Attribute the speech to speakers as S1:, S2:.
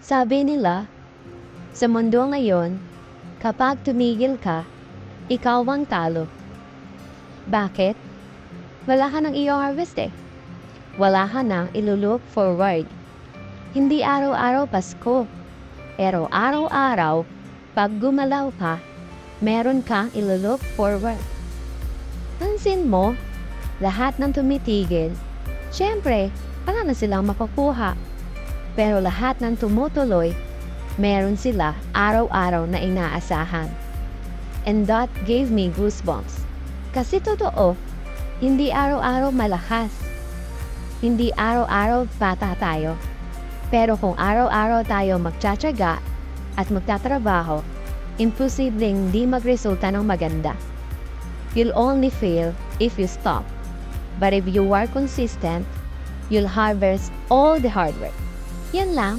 S1: Sabi nila, sa mundo ngayon, kapag tumigil ka, ikaw ang talo. Bakit? Wala ka ng iyong harvest eh. Wala ka nang ilulook forward. Hindi araw-araw Pasko. Pero araw-araw, pag gumalaw ka, meron kang ilulook forward. Pansin mo, lahat ng tumitigil, syempre, wala na silang makukuha. Pero lahat ng tumutuloy, meron sila araw-araw na inaasahan. And that gave me goosebumps. Kasi totoo, hindi araw-araw malakas. Hindi araw-araw bata tayo. Pero kung araw-araw tayo magtsatsaga at magtatrabaho, imposibleng di magresulta ng maganda. You'll only fail if you stop. But if you are consistent, you'll harvest all the hard work. Yan lang.